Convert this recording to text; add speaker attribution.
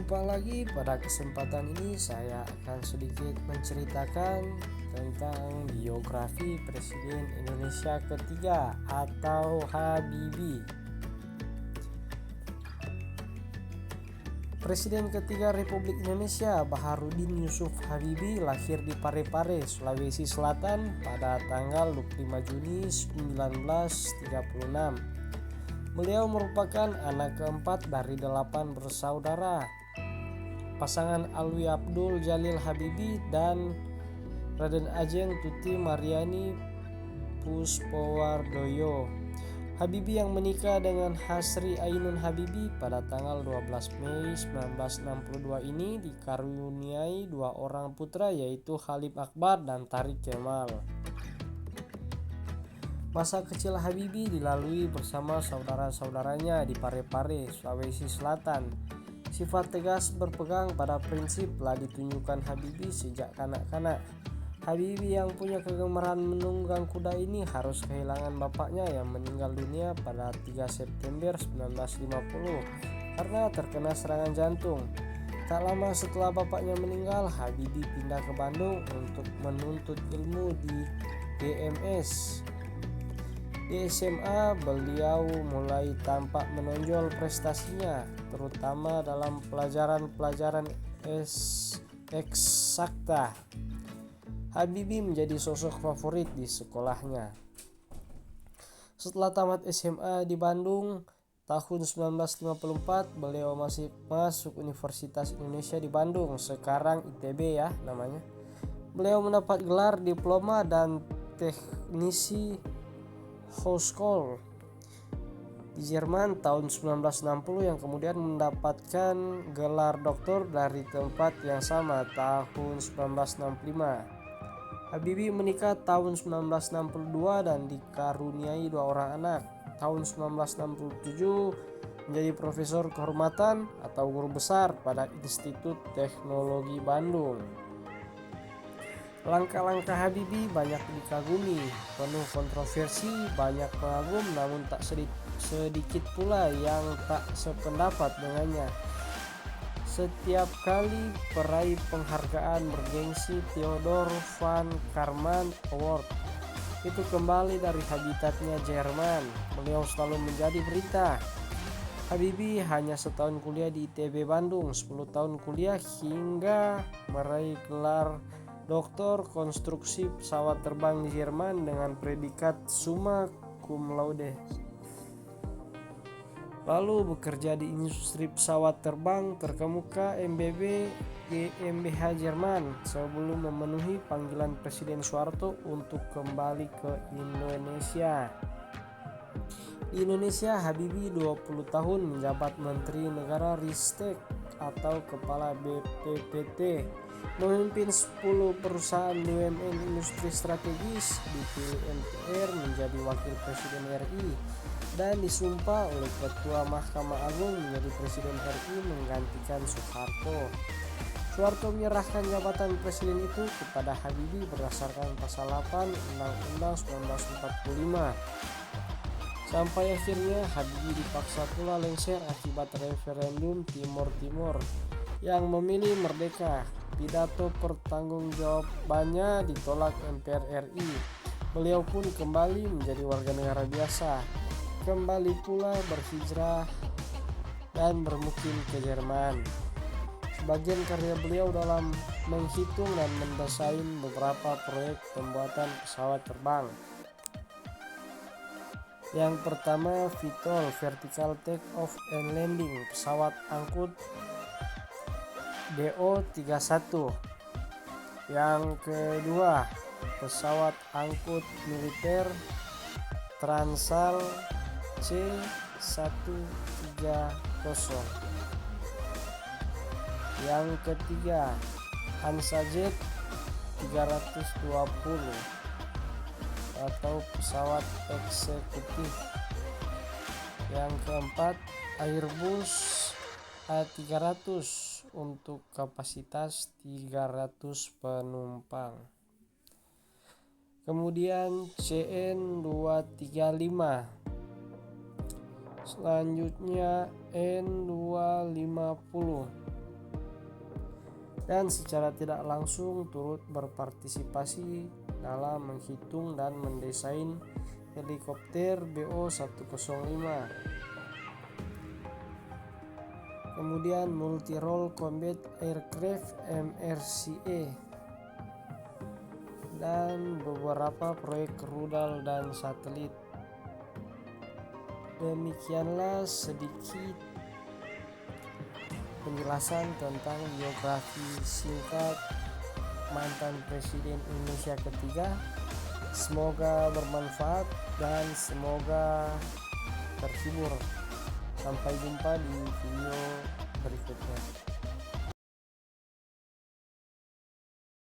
Speaker 1: Jumpa lagi. Pada kesempatan ini saya akan sedikit menceritakan tentang biografi Presiden Indonesia ketiga atau Habibie. Presiden ketiga Republik Indonesia Baharudin Yusuf Habibie lahir di Parepare, Sulawesi Selatan pada tanggal 25 Juni 1936. Beliau merupakan anak keempat dari 8 bersaudara. Pasangan Alwi Abdul Jalil Habibie dan Raden Ajeng Tuti Mariani Puspowardoyo. Habibie yang menikah dengan Hasri Ainun Habibie pada tanggal 12 Mei 1962 ini dikaruniai 2 orang putra, yaitu Halim Akbar dan Tarik Kemal. Masa kecil Habibie dilalui bersama saudara-saudaranya di Parepare, Sulawesi Selatan. Sifat tegas berpegang pada prinsip telah ditunjukkan Habibie sejak kanak-kanak. Habibie yang punya kegemaran menunggang kuda ini harus kehilangan bapaknya yang meninggal dunia pada 3 September 1950 karena terkena serangan jantung. Tak lama setelah bapaknya meninggal, Habibie pindah ke Bandung untuk menuntut ilmu di GMS. Di SMA, beliau mulai tampak menonjol prestasinya, terutama dalam pelajaran-pelajaran eksakta. Habibie menjadi sosok favorit di sekolahnya. Setelah tamat SMA di Bandung tahun 1954, beliau masih masuk Universitas Indonesia di Bandung, sekarang ITB ya namanya. Beliau mendapat gelar diploma dan teknisi Hochschule di Jerman tahun 1960 yang kemudian mendapatkan gelar doktor dari tempat yang sama tahun 1965. Habibie menikah tahun 1962 dan dikaruniai 2 orang anak. Tahun 1967 menjadi profesor kehormatan atau guru besar pada Institut Teknologi Bandung. Langkah-langkah Habibie banyak dikagumi, penuh kontroversi, banyak pengagum, namun tak sedikit pula yang tak sependapat dengannya. Setiap kali peraih penghargaan bergengsi Theodor van Karman Award itu kembali dari habitatnya Jerman, beliau selalu menjadi berita. Habibie hanya setahun kuliah di ITB Bandung, 10 tahun kuliah hingga meraih gelar Doktor Konstruksi Pesawat Terbang di Jerman dengan predikat summa cum laude. Lalu bekerja di industri pesawat terbang terkemuka MBB GmbH Jerman sebelum memenuhi panggilan Presiden Soeharto untuk kembali ke Indonesia. Di Indonesia, Habibie 20 tahun menjabat Menteri Negara Ristek atau Kepala BPPT, memimpin 10 perusahaan BUMN industri strategis, dipilih MPR menjadi Wakil Presiden RI, dan disumpah oleh Ketua Mahkamah Agung menjadi Presiden RI menggantikan Soeharto. Soeharto menyerahkan jabatan Presiden itu kepada Habibie berdasarkan Pasal 8 Undang-Undang 1945. Sampai akhirnya Habibie dipaksa pula lengser akibat referendum Timor Timur yang memilih merdeka. Pidato pertanggungjawabannya ditolak MPR RI. Beliau pun kembali menjadi warga negara biasa, kembali pula berhijrah dan bermukim ke Jerman. Sebagian karya beliau dalam menghitung dan mendesain beberapa proyek pembuatan pesawat terbang. Yang pertama, VTOL (Vertical Take Off and Landing), pesawat angkut DO-31. Yang kedua, pesawat angkut militer Transal C-130. Yang ketiga, Hansajet 320 atau pesawat eksekutif. Yang keempat, Airbus A300 untuk kapasitas 300 penumpang. Kemudian CN235. Selanjutnya N250. dan secara tidak langsung turut berpartisipasi dalam menghitung dan mendesain helikopter BO-105. Kemudian Multi Role Combat Aircraft MRCA dan beberapa proyek rudal dan satelit. Demikianlah sedikit penjelasan tentang biografi singkat mantan Presiden Indonesia ketiga. Semoga bermanfaat dan semoga terhibur. Sampai jumpa di video berikutnya.